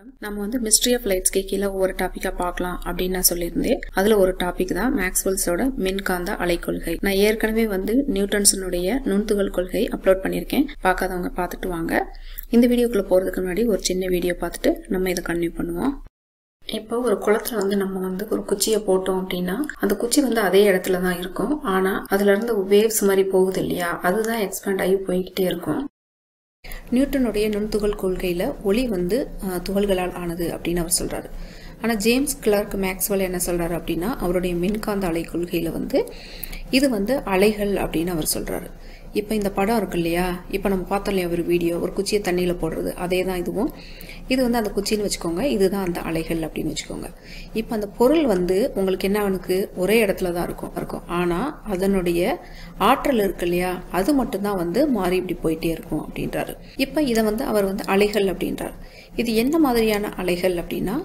வணக்கம். நம்ம வந்து மிஸ்ட்ரி ஆஃப் லைட்ஸ்க்கு கீழே ஒவ்வொரு டாபிக்கா பார்க்கலாம் அப்படின்னு நான் சொல்லியிருந்தேன். அதுல ஒரு டாபிக் தான் மேக்ஸ்வெல்ஸோட மின்காந்த அலைக்கொள்கை. நான் ஏற்கனவே வந்து நியூட்டன்ஸனுடைய நுண்துகள் கொள்கை அப்லோட் பண்ணியிருக்கேன். பார்க்காதவங்க பார்த்துட்டு வாங்க. இந்த வீடியோக்குள்ள போறதுக்கு முன்னாடி ஒரு சின்ன வீடியோ பார்த்துட்டு நம்ம இதை கன்டினியூ பண்ணுவோம். இப்போ ஒரு குளத்துல வந்து நம்ம வந்து ஒரு குச்சியை போட்டோம் அப்படின்னா அந்த குச்சி வந்து அதே இடத்துல தான் இருக்கும். ஆனா அதுல இருந்து வேவ்ஸ் மாதிரி போகுது இல்லையா, அதுதான் எக்ஸ்பேண்ட் ஆகி போய்கிட்டே இருக்கும். நியூட்டனுடைய நுண்துகள் கொள்கையில் ஒளி வந்து துகள்களால் ஆனது அப்படின்னு அவர் சொல்கிறாரு. ஆனால் ஜேம்ஸ் கிளார்க் மேக்ஸ்வெல் என்ன சொல்கிறாரு அப்படின்னா அவருடைய மின்காந்த அலை கொள்கையில் வந்து இது வந்து அலைகள் அப்படின்னு அவர் சொல்கிறாரு. இப்போ இந்த படம் இருக்கு இல்லையா, இப்போ நம்ம பார்த்தோம் இல்லையா ஒரு வீடியோ, ஒரு குச்சியை தண்ணியில் போடுறது, அதே தான் இதுவும். இது வந்து அந்த குச்சின்னு வச்சுக்கோங்க, இதுதான் அந்த அலைகள் அப்படின்னு வச்சுக்கோங்க. இப்போ அந்த பொருள் வந்து உங்களுக்கு என்ன அவனுக்கு ஒரே இடத்துல தான் இருக்கும். ஆனால் அதனுடைய ஆற்றல் இருக்கு இல்லையா, அது மட்டும்தான் வந்து மாறி இப்படி போயிட்டே இருக்கும் அப்படின்றாரு. இப்போ இதை வந்து அவர் வந்து அலைகள் அப்படின்றார். இது என்ன மாதிரியான அலைகள் அப்படின்னா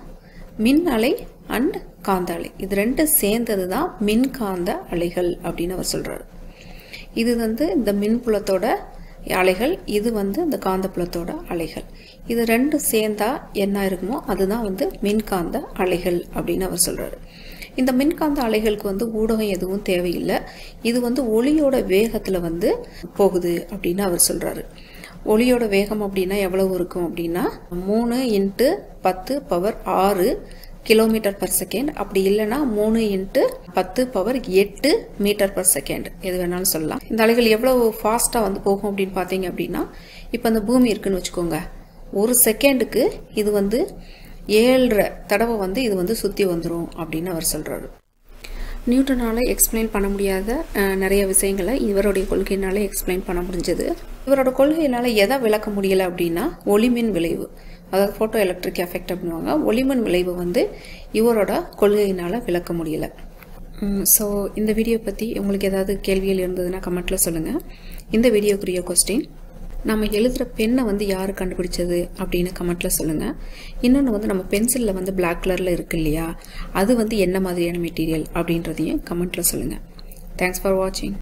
மின் அலை அண்ட் காந்த அலை, இது ரெண்டும் சேர்ந்தது தான் மின்காந்த அலைகள் அப்படின்னு அவர் சொல்றாரு. இது வந்து இந்த மின்புலத்தோட அலைகள், இது வந்து இந்த காந்தப்புலத்தோட அலைகள். இது ரெண்டும் சேர்ந்தா என்ன இருக்குமோ அதுதான் வந்து மின்காந்த அலைகள் அப்படின்னு அவர் சொல்றாரு. இந்த மின்காந்த அலைகளுக்கு வந்து ஊடகம் எதுவும் தேவையில்லை. இது வந்து ஒளியோட வேகத்துல வந்து போகுது அப்படின்னு அவர் சொல்றாரு. ஒளியோட வேகம் அப்படின்னா எவ்வளவு இருக்கும் அப்படின்னா 3 × 10⁻6 கிலோமீட்டர் பர் செகண்ட், அப்படி இல்லைன்னா 3 × 10⁸8 மீட்டர் பர் செகண்ட், எது வேணாலும் சொல்லலாம். இந்த அலைகள் எவ்வளவு ஃபாஸ்டா வந்து போகும் அப்படின்னு பார்த்தீங்க அப்படின்னா, இப்போ இந்த பூமி இருக்குன்னு வச்சுக்கோங்க, ஒரு செகண்டுக்கு இது வந்து 7.5 தடவை வந்து இது வந்து சுற்றி வந்துடும் அப்படின்னு அவர் சொல்றாரு. நியூட்டனால எக்ஸ்பிளைன் பண்ண முடியாத நிறைய விஷயங்களை இவருடைய கொள்கையினால எக்ஸ்பிளைன் பண்ண முடிஞ்சது. இவரோட கொள்கையினால எதை விளக்க முடியல அப்படின்னா ஒளிமின் விளைவு, அதாவது ஃபோட்டோ எலக்ட்ரிக் எஃபெக்ட் அப்படின்வாங்க. ஒளிமின் விளைவு வந்து இவரோட கொள்கையினால விளக்க முடியல. ஸோ இந்த வீடியோ பற்றி உங்களுக்கு ஏதாவது கேள்விகள் இருந்ததுன்னா கமெண்ட்ல சொல்லுங்கள். இந்த வீடியோக்குரிய கொஸ்டின், நம்ம எழுதுகிற பெண்ணை வந்து யார் கண்டுபிடிச்சது அப்படின்னு கமெண்ட்ல சொல்லுங்கள். இன்னொன்று வந்து நம்ம பென்சிலில் வந்து பிளாக் கலரில் இருக்கு இல்லையா, அது வந்து என்ன மாதிரியான மெட்டீரியல் அப்படின்றதையும் கமெண்ட்ல சொல்லுங்கள். தேங்க்ஸ் ஃபார் வாட்சிங்.